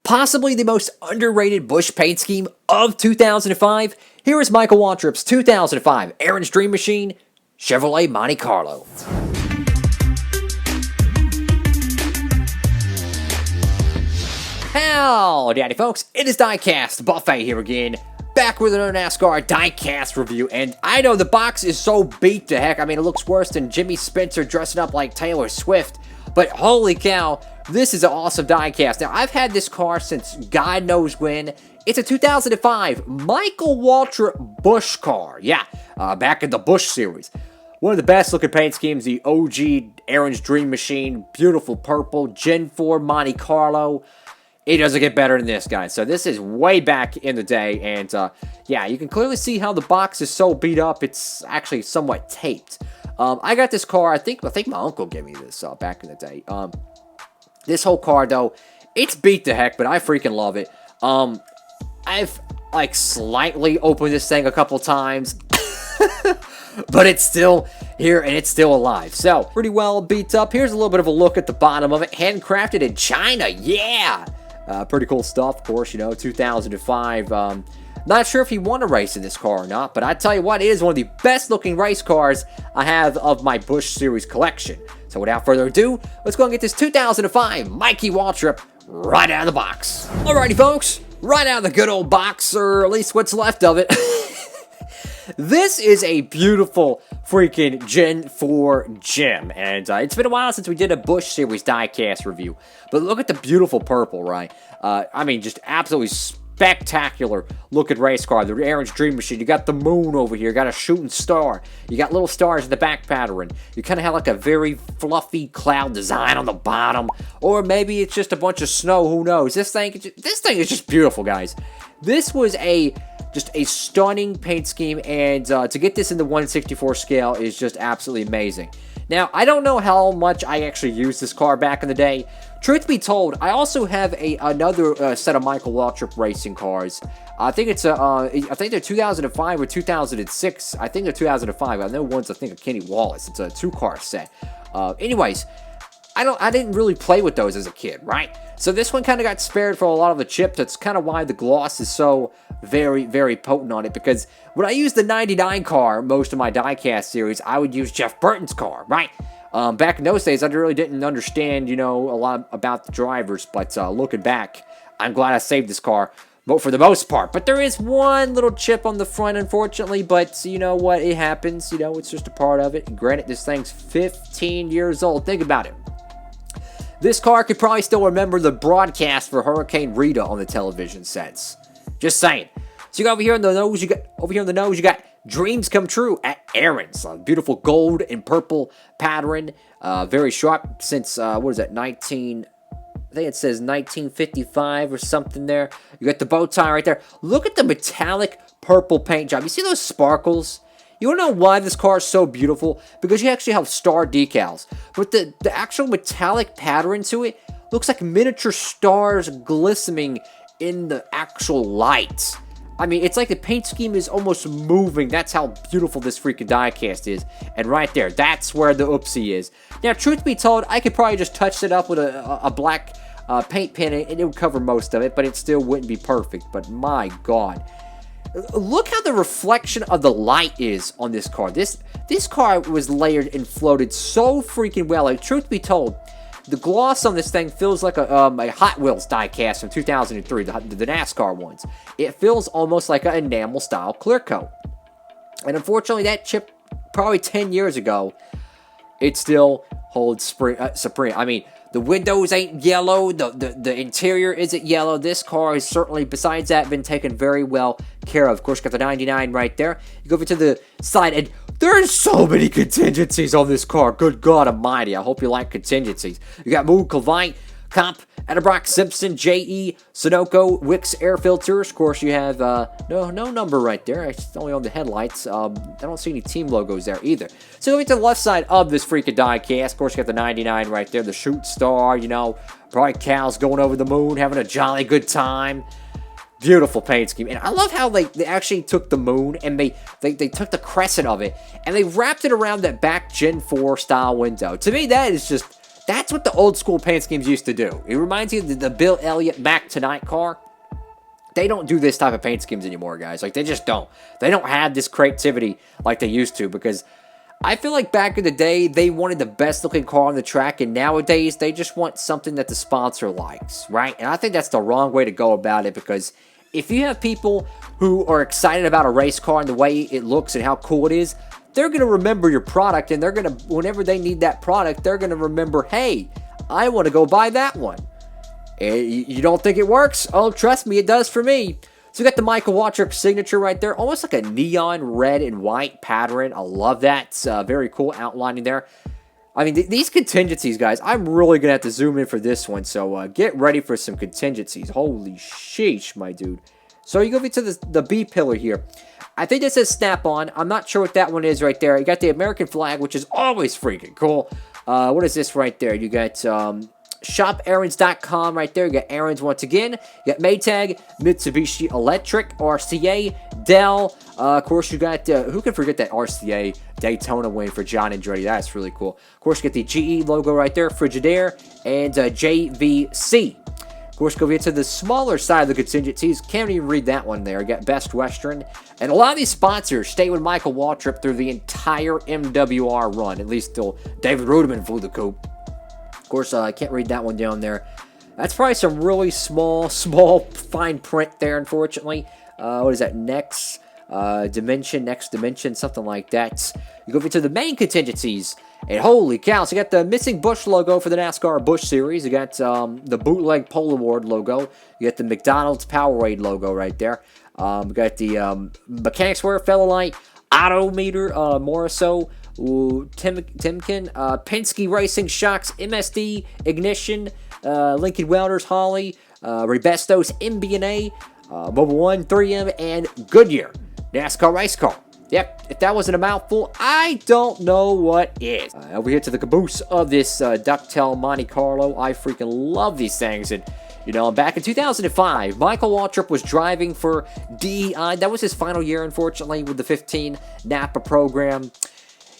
Possibly the most underrated bush paint scheme of 2005, here is Michael Waltrip's 2005 Aaron's Dream Machine Chevrolet Monte Carlo. Howdy folks, it is Diecastbuffet here again, back with another NASCAR Diecast review, and I know the box is so beat to heck. I mean, it looks worse than Jimmy Spencer dressing up like Taylor Swift, but holy cow, this is an awesome diecast. Now, I've had this car since God knows when. It's a 2005 Michael Waltrip Bush car. Yeah, back in the Bush series. One of the best looking paint schemes, the OG Aaron's Dream Machine. Beautiful purple, Gen 4 Monte Carlo. It doesn't get better than this, guys. So this is way back in the day, and yeah, you can clearly see how the box is so beat up. It's actually somewhat taped. I got this car, I think my uncle gave me this back in the day. This whole car, though, it's beat to heck, but I freaking love it. I've, like, slightly opened this thing a couple times, but it's still here, and it's still alive. So, pretty well beat up. Here's a little bit of a look at the bottom of it. Handcrafted in China, yeah! Pretty cool stuff, of course, you know, 2005. Not sure if he won a race in this car or not, but I tell you what, it is one of the best-looking race cars I have of my Bush Series collection. So without further ado, let's go and get this 2005 Mikey Waltrip right out of the box. Alrighty, folks, right out of the good old box, or at least what's left of it. This is a beautiful freaking Gen 4 gem, and it's been a while since we did a Bush Series diecast review, but look at the beautiful purple, right? I mean, just absolutely spectacular looking race car, the Aaron's Dream Machine. You got the moon over here, you got a shooting star, you got little stars in the back pattern, you kind of have like a very fluffy cloud design on the bottom, or maybe it's just a bunch of snow, who knows. This thing is just beautiful, guys. This was just a stunning paint scheme, and to get this in the 1/64 scale is just absolutely amazing. Now, I don't know how much I actually used this car back in the day. Truth be told, I also have another set of Michael Waltrip racing cars. I think it's I think they're 2005 or 2006. I think they're 2005. I know one's, I think, a Kenny Wallace. It's a 2-car set. Anyways, I didn't really play with those as a kid, right? So this one kind of got spared for a lot of the chips. That's kind of why the gloss is so very, very potent on it, because when I used the 99 car, most of my diecast series, I would use Jeff Burton's car, right? Back in those days, I really didn't understand, you know, a lot about the drivers, but looking back, I'm glad I saved this car, but for the most part. But there is one little chip on the front, unfortunately, but you know what? It happens, you know, it's just a part of it. And granted, this thing's 15 years old. Think about it. This car could probably still remember the broadcast for Hurricane Rita on the television sets. Just saying. So you got over here in the nose, you got Dreams Come True at Aaron's. Beautiful gold and purple pattern. Very sharp since, what is that, I think it says 1955 or something there. You got the bow tie right there. Look at the metallic purple paint job. You see those sparkles? You want to know why this car is so beautiful? Because you actually have star decals. But the actual metallic pattern to it looks like miniature stars glistening in the actual lights. I mean, it's like the paint scheme is almost moving. That's how beautiful this freaking diecast is. And right there, that's where the oopsie is. Now, truth be told, I could probably just touch it up with a black paint pen and it would cover most of it, but it still wouldn't be perfect. But my God. Look how the reflection of the light is on this car. This car was layered and floated so freaking well. Like, truth be told, the gloss on this thing feels like a Hot Wheels diecast from 2003, the NASCAR ones. It feels almost like an enamel-style clear coat. And unfortunately, that chip, probably 10 years ago, it still holds supreme. I mean, the windows ain't yellow, the interior isn't yellow. This car is certainly, besides that, been taken very well care of. Of course, got the 99 right there. You go over to the side, and there's so many contingencies on this car. Good God Almighty, I hope you like contingencies. You got Moon Clevite, Comp, Adabrock, Simpson, J.E., Sunoco, Wix air filters. Of course, you have no number right there. It's only on the headlights. I don't see any team logos there either. So going to the left side of this freaking diecast, of course, you got the 99 right there, the shoot star, you know, probably cows going over the moon, having a jolly good time. Beautiful paint scheme. And I love how they actually took the moon and they took the crescent of it and they wrapped it around that back Gen 4 style window. To me, that is just That's what the old school paint schemes used to do. It reminds you of the Bill Elliott Back Tonight car. They don't do this type of paint schemes anymore, guys. Like, they just don't. They don't have this creativity like they used to, because I feel like back in the day, they wanted the best-looking car on the track, and nowadays, they just want something that the sponsor likes, right? And I think that's the wrong way to go about it, because if you have people who are excited about a race car and the way it looks and how cool it is, they're going to remember your product, and they're going to, whenever they need that product, they're going to remember, hey, I want to go buy that one. You don't think it works? Oh, trust me, it does for me. So we got the Michael Waltrip signature right there. Almost like a neon red and white pattern. I love that. It's very cool outlining there. I mean, these contingencies, guys, I'm really going to have to zoom in for this one. So get ready for some contingencies. Holy sheesh, my dude. So you go to the B pillar here. I think this is snap-on. I'm not sure what that one is right there. You got the American flag, which is always freaking cool. What is this right there? You got shopaarons.com right there. You got Aaron's once again. You got Maytag, Mitsubishi Electric, RCA, Dell. Of course, you got, who can forget that RCA Daytona win for John Andretti? That's really cool. Of course, you got the GE logo right there, Frigidaire, and JVC. Of course, go to the smaller side of the contingencies. Can't even read that one there. You got Best Western. And a lot of these sponsors stay with Michael Waltrip through the entire MWR run, at least till David Ruderman flew the coop. Of course, I can't read that one down there. That's probably some really small fine print there, unfortunately. What is that? Next dimension, something like that. You go into the main contingencies, and holy cow, so you got the missing Busch logo for the NASCAR Busch Series. You got the bootleg Pole Award logo. You got the McDonald's Powerade logo right there. You got the Mechanics Wear Felonite Autometer Moriso. Timken, Penske Racing Shocks, MSD, Ignition, Lincoln Welders, Holly, Rebestos, MB&A, Mobile One, 3M, and Goodyear NASCAR race car. Yep, if that wasn't a mouthful, I don't know what is. Over here to the caboose of this Ducktail Monte Carlo. I freaking love these things. And, you know, back in 2005, Michael Waltrip was driving for DEI. That was his final year, unfortunately, with the 15 Napa program.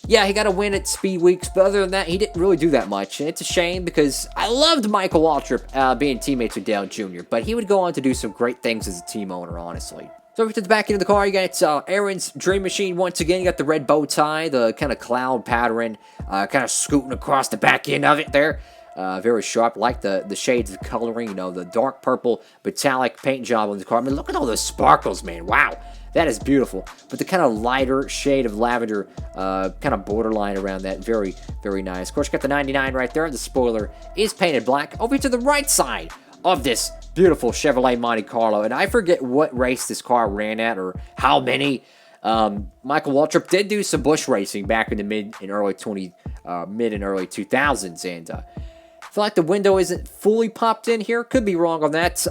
Yeah, he got a win at Speed Weeks, but other than that, he didn't really do that much. And it's a shame because I loved Michael Waltrip being teammates with Dale Jr., but he would go on to do some great things as a team owner, honestly. So over to the back end of the car, you got Aaron's Dream Machine once again. You got the red bow tie, the kind of cloud pattern, kind of scooting across the back end of it there. Very sharp, like the shades of coloring, you know, the dark purple metallic paint job on the car. I mean, look at all those sparkles, man. Wow, that is beautiful. But the kind of lighter shade of lavender, kind of borderline around that, very, very nice. Of course, you got the 99 right there. The spoiler is painted black. Over to the right side of this beautiful Chevrolet Monte Carlo, and I forget what race this car ran at or how many. Michael Waltrip did do some Busch racing back in the mid and early 2000s, and I feel like the window isn't fully popped in here. Could be wrong on that.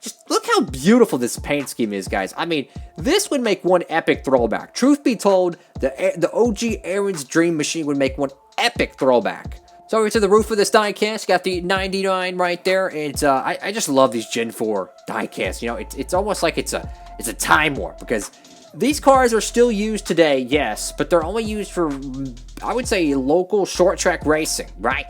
Just look how beautiful this paint scheme is, guys. I mean, this would make one epic throwback. Truth be told, the OG Aaron's Dream Machine would make one epic throwback. So over to the roof of this diecast, got the 99 right there, and I just love these Gen 4 diecasts. You know, it's almost like it's a time warp, because these cars are still used today, yes, but they're only used for, I would say, local short track racing, right?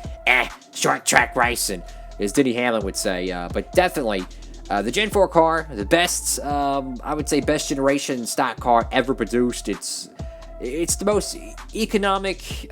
Short track racing, as Denny Hamlin would say, but definitely the Gen 4 car, the best, I would say, best generation stock car ever produced. It's the most economic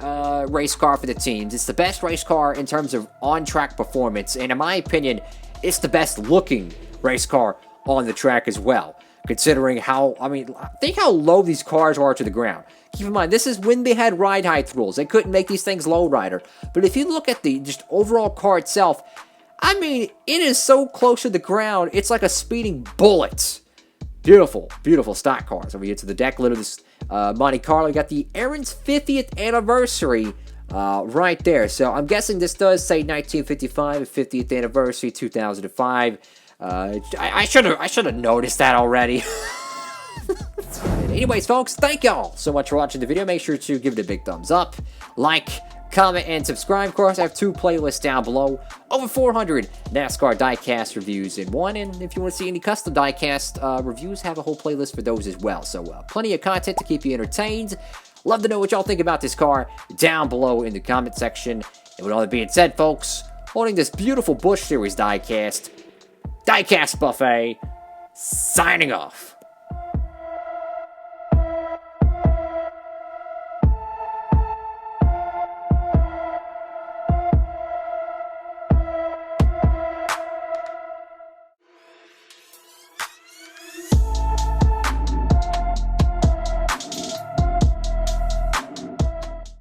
race car for the teams. It's the best race car in terms of on-track performance. And in my opinion, it's the best looking race car on the track as well. Considering how, I mean, think how low these cars are to the ground. Keep in mind, this is when they had ride height rules. They couldn't make these things low rider. But if you look at the just overall car itself, I mean, it is so close to the ground, it's like a speeding bullet. Beautiful, beautiful stock cars. Over here to the deck lid of this Monte Carlo. You got the Aaron's 50th anniversary right there. So I'm guessing this does say 1955, 50th anniversary, 2005. I should have noticed that already. Anyways, folks, thank y'all so much for watching the video. Make sure to give it a big thumbs up, like, comment, and subscribe. Of course, I have 2 playlists down below. Over 400 NASCAR diecast reviews in one. And if you want to see any custom diecast reviews, have a whole playlist for those as well. So plenty of content to keep you entertained. Love to know what y'all think about this car down below in the comment section. And with all that being said, folks, holding this beautiful Busch Series diecast, Diecastbuffet, signing off.